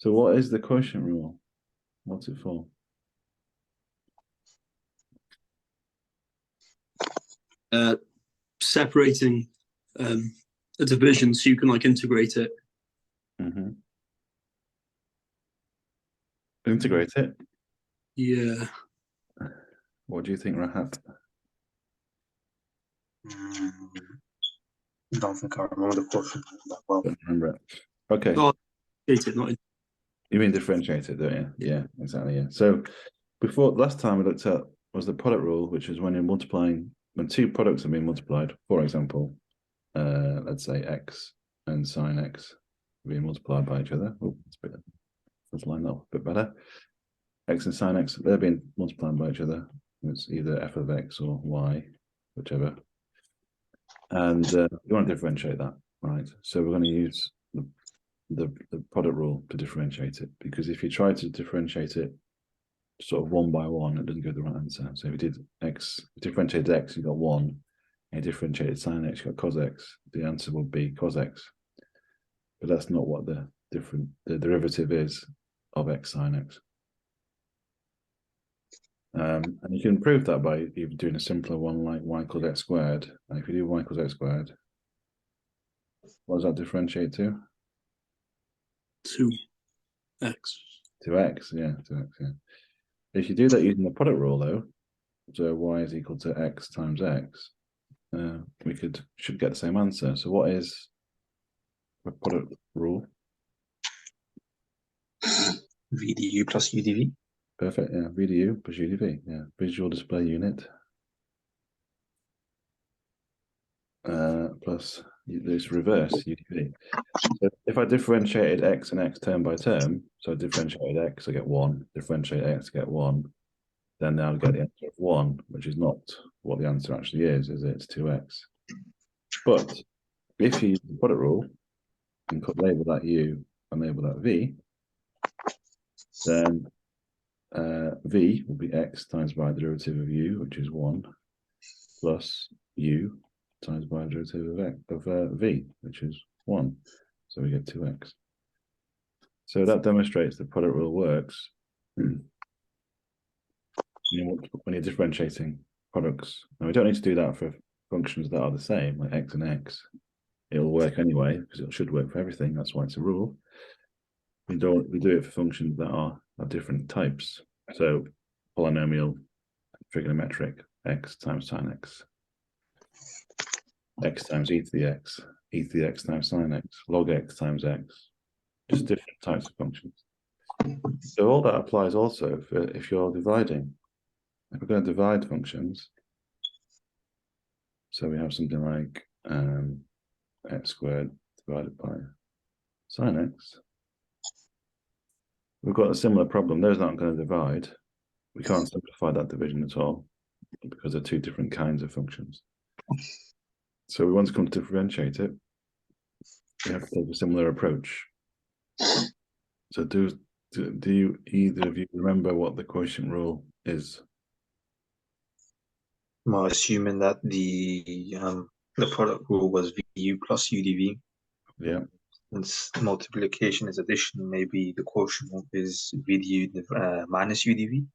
So what is the quotient rule? What's it for? Separating a division so you can like integrate it. Mm-hmm. Integrate it? Yeah. What do you think, Rahat? I don't think I remember the question that well. Don't remember it. Okay. Oh, it, not You mean differentiate it, don't you? Yeah, exactly. Yeah. So before last time we looked at was the product rule, which is when you're multiplying when two products are being multiplied. For example, let's say x and sine x being multiplied by each other. Oh, let's line that up a bit better. X and sine x, they're being multiplied by each other. It's either f of x or y, whichever. And you want to differentiate that, right? So we're going to use the product rule to differentiate it, because if you try to differentiate it sort of one by one, it doesn't give the right answer. So if you did x, differentiated x, you got 1, and you differentiated sine x, you got cos x, the answer would be cos x. But that's not what the derivative is of x sine x. And you can prove that by even doing a simpler one like y equals x squared. And if you do y equals x squared, what does that differentiate to? 2x. 2x, yeah, 2x, yeah. If you do that using the product rule, though, so y is equal to x times x, we should get the same answer. So what is the product rule? VDU plus UDV. Perfect, yeah, VDU plus UDV, yeah, visual display unit. Plus this reverse UDV. So if I differentiated x and x term by term, so I differentiated x, I get 1, differentiate x, I get 1, then now I get the answer of 1, which is not what the answer actually is it? It's 2x. But if you use the product rule and label that u and label that v, then v will be x times by the derivative of u, which is 1, plus u times by the derivative of v, which is 1. So we get 2x. So that demonstrates the product rule works when you're differentiating products. Now we don't need to do that for functions that are the same, like x and x. It'll work anyway, because it should work for everything. That's why it's a rule. We do it for functions that are of different types. So polynomial, trigonometric, x times sine x, x times e to the x times sine x, log x times x, just different types of functions. So all that applies also for if you're dividing. If we're going to divide functions, so we have something like x squared divided by sine x, we've got a similar problem. Those aren't going to divide. We can't simplify that division at all because they're two different kinds of functions. So we want to come to differentiate it. We have to take a similar approach. So do you either of you remember what the quotient rule is? Well, assuming that the product rule was VU plus UDV. Yeah. Since multiplication is addition, maybe the quotient is VDU minus UDV.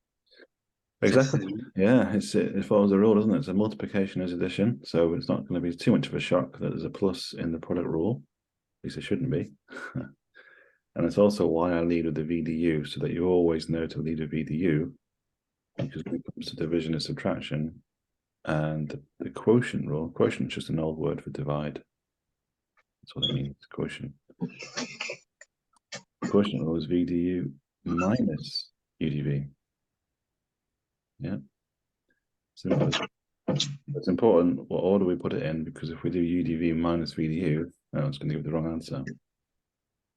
Exactly. Yeah, it follows the rule, doesn't it? So multiplication is addition, so it's not going to be too much of a shock that there's a plus in the product rule. At least it shouldn't be. And it's also why I lead with the VDU, so that you always know to lead with VDU, because when it comes to division and subtraction, and the quotient rule, quotient is just an old word for divide. That's what it means, quotient. The quotient rule is VDU minus UDV. Yeah. Simple. It's important what order we put it in, because if we do UDV minus VDU, it's going to give the wrong answer.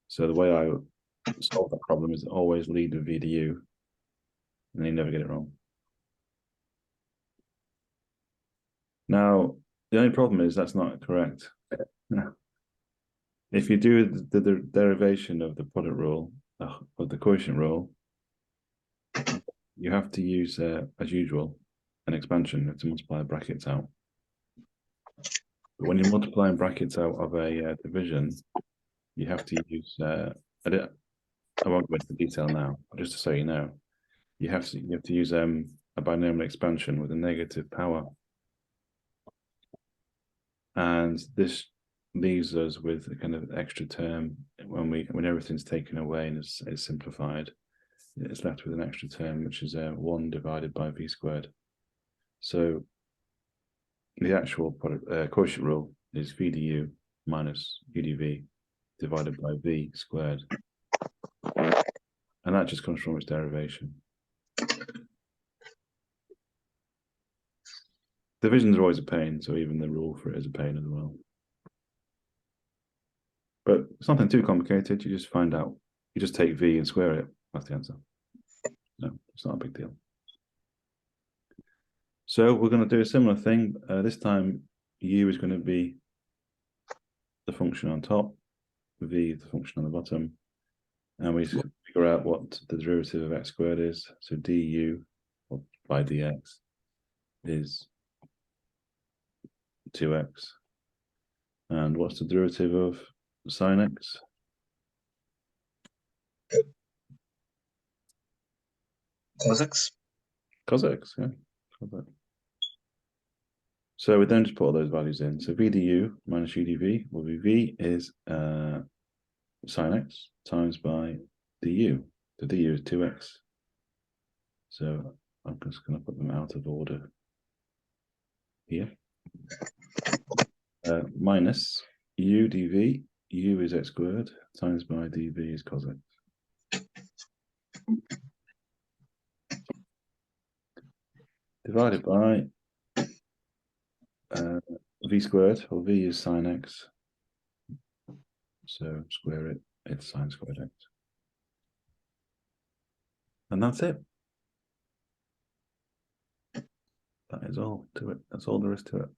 So the way I solve that problem is always lead with VDU, and then you never get it wrong. Now, the only problem is that's not correct. If you do the derivation of the product rule, of the quotient rule, you have to use, as usual, an expansion to multiply brackets out. But when you're multiplying brackets out of a division, you have to use I won't go into detail now, but just to so you know, you have to use a binomial expansion with a negative power, and this leaves us with a kind of extra term when everything's taken away and is simplified. It's left with an extra term, which is 1 divided by v squared. So the actual quotient rule is v du minus u dv divided by v squared. And that just comes from its derivation. Divisions are always a pain, so even the rule for it is a pain as well. But it's nothing too complicated. You just find out. You just take v and square it. That's the answer. No, it's not a big deal. So we're going to do a similar thing. This time, u is going to be the function on top, v the function on the bottom, and we figure out what the derivative of x squared is. So du by dx is 2x. And what's the derivative of sine x? Cos x. Cos x, yeah. Cos x. So we then just put all those values in. So v du minus u dv will be v is sine x times by du. The du is 2x. So I'm just going to put them out of order here. Minus u dv, u is x squared, times by dv is cos x. Divided by v squared, or v is sine x. So square it, it's sine squared x. And that's it. That is all to it. That's all there is to it.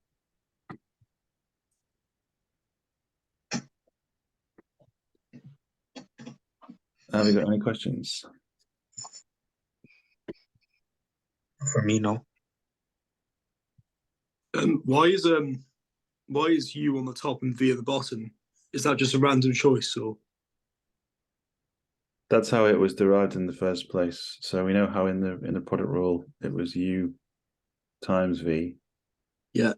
Have you got any questions? For me, no. Why is u on the top and v at the bottom? Is that just a random choice, or? That's how it was derived in the first place. So we know how in the product rule it was u times v. Yeah.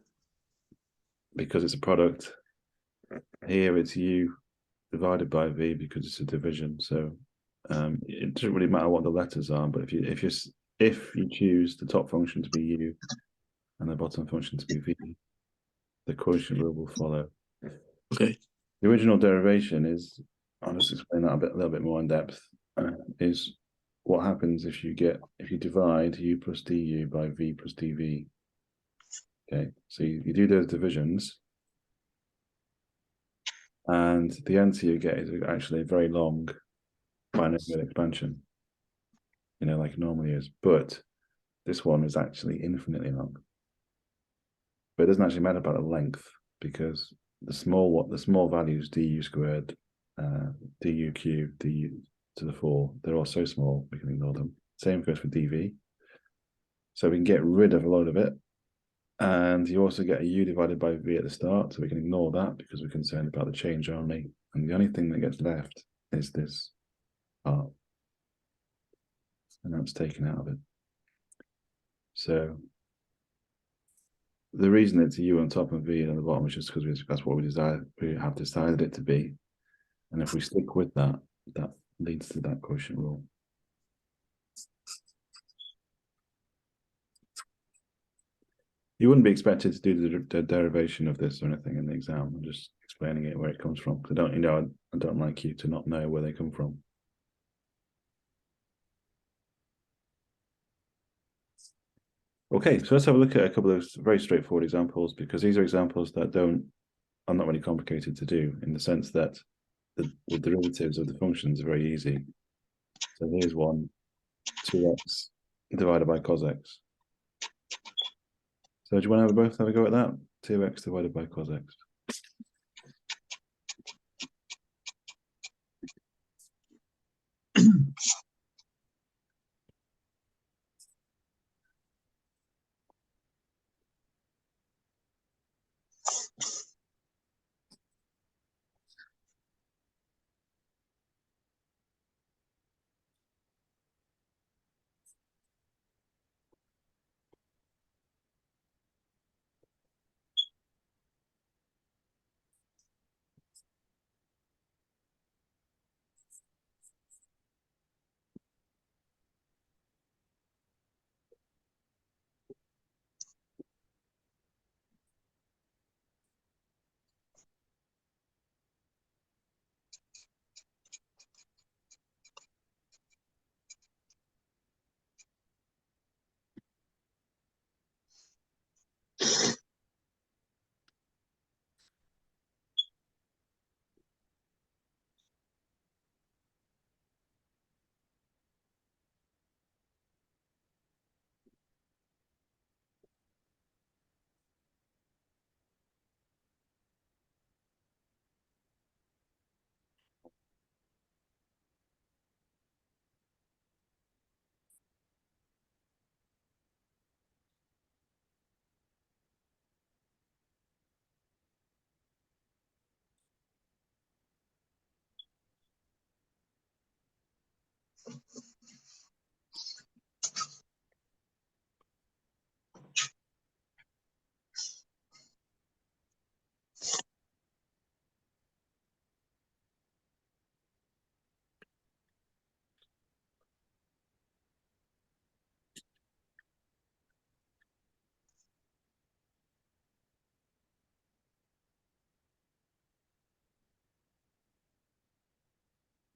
Because it's a product. Here it's u divided by v because it's a division. So it doesn't really matter what the letters are, but if you choose the top function to be u and the bottom function to be v, the quotient rule will follow. Okay. The original derivation is, I'll just explain that a little bit more in depth, is what happens if you divide u plus du by v plus dv. Okay, so you do those divisions, and the answer you get is actually a very long binomial expansion, like it normally is. But this one is actually infinitely long. But it doesn't actually matter about the length, because the small values du squared, du cubed, du to the 4, they're all so small we can ignore them. Same goes for dv. So we can get rid of a load of it. And you also get a u divided by v at the start, so we can ignore that because we're concerned about the change only. And the only thing that gets left is this part. And that's taken out of it. So the reason it's a u on top and v on the bottom is just because that's what we have decided it to be. And if we stick with that, that leads to that quotient rule. You wouldn't be expected to do the derivation of this or anything in the exam. I'm just explaining it where it comes from. I don't like you to not know where they come from. Okay, so let's have a look at a couple of very straightforward examples, because these are examples that are not really complicated to do, in the sense that the derivatives of the functions are very easy. So here's one, 2x divided by cos x. So do you want to both have a go at that? 2x divided by cos x.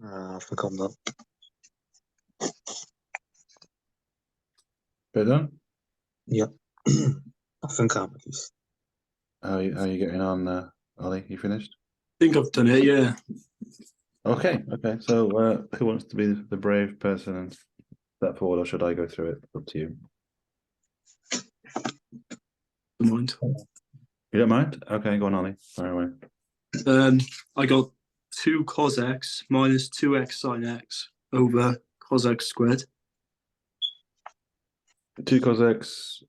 I think I'm done. Bit done? Yeah. I think I'm at least. How are you getting on, Ollie? You finished? I think I've done it. Yeah. Okay. So who wants to be the brave person and step forward, or should I go through it? Up to you. Don't mind. You don't mind? Okay, go on, Ollie. Fire away. I got 2 cos x minus 2x sine x over cos x squared. 2 cos x.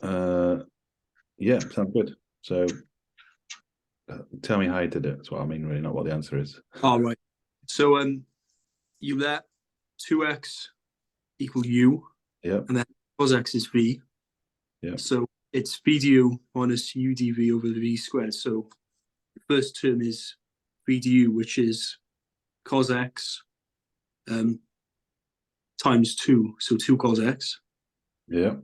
Yeah, sounds good. So tell me how you did it. That's what I mean, really, not what the answer is. All right. So you let 2x equal u, Yep. and then cos x is v. Yep. So it's v du minus u dv over the v squared. So the first term is v du, which is cos x times 2, so 2 cos x. Yep.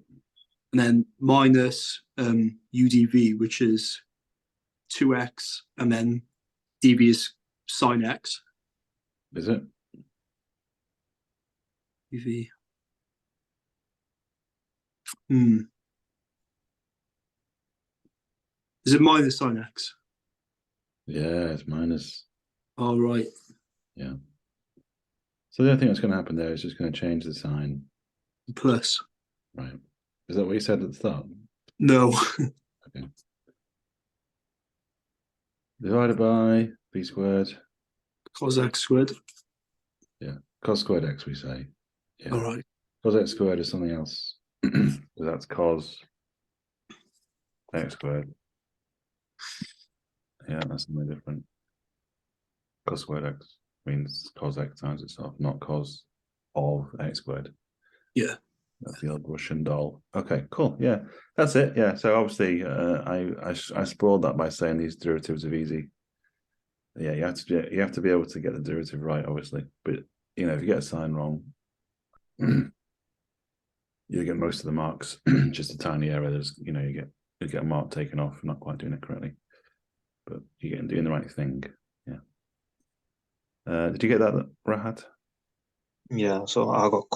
And then minus u dv, which is 2x, and then dv is sine x. Is it? dv. Is it minus sine x? Yeah, it's minus. All right. Yeah. So the only thing that's going to happen there is just going to change the sign. Plus. Right. Is that what you said at the start? No. Okay. Divided by v squared. Cos x squared. Yeah. Cos squared x, we say. Yeah. All right. Cos x squared is something else. So that's cos x squared. Yeah, that's something different. Cos squared x means cos x times itself, not cos of x squared. Yeah. That's the old Russian doll. Okay, cool. Yeah, that's it. Yeah. So obviously, I spoiled that by saying these derivatives are easy. Yeah, you have to be able to get the derivative right, obviously. But if you get a sign wrong, you get most of the marks. Just a tiny error. There's you get a mark taken off for not quite doing it correctly. But you get doing the right thing. Yeah. Did you get that, Rahat? Yeah, so I got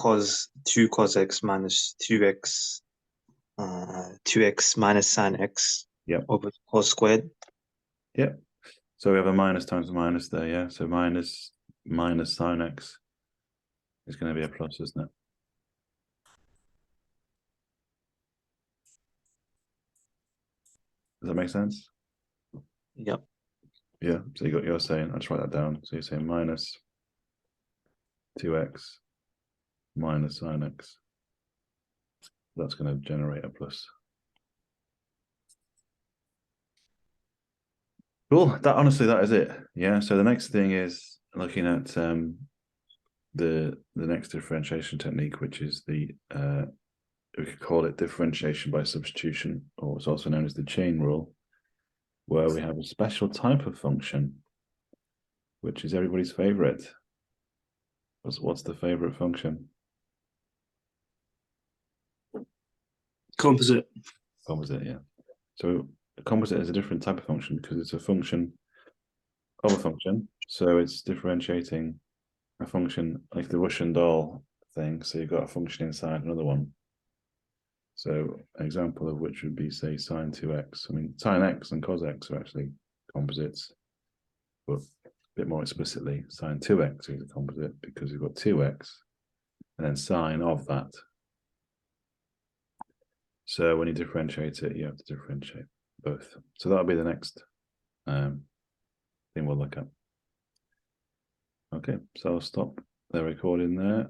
2 cos x minus 2x 2x minus sine x over cos squared. Yep. So we have a minus times a minus there, yeah. So minus sine x is going to be a plus, isn't it? Does that make sense? Yep. Yeah. So you're saying, I'll just write that down. So you're saying minus 2x minus sine x. That's going to generate a plus. Cool. That is it. Yeah. So the next thing is looking at the next differentiation technique, which is we could call it differentiation by substitution, or it's also known as the chain rule, where we have a special type of function, which is everybody's favorite. What's the favorite function? Composite. Composite, yeah. So a composite is a different type of function because it's a function of a function. So it's differentiating a function like the Russian doll thing. So you've got a function inside another one. So an example of which would be, say, sine 2x. I mean, sine x and cos x are actually composites, but a bit more explicitly, sine 2x is a composite because you've got 2x and then sine of that. So when you differentiate it, you have to differentiate both. So that'll be the next thing we'll look at. Okay, so I'll stop the recording there.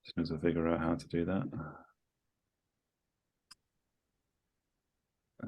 As soon as I figure out how to do that.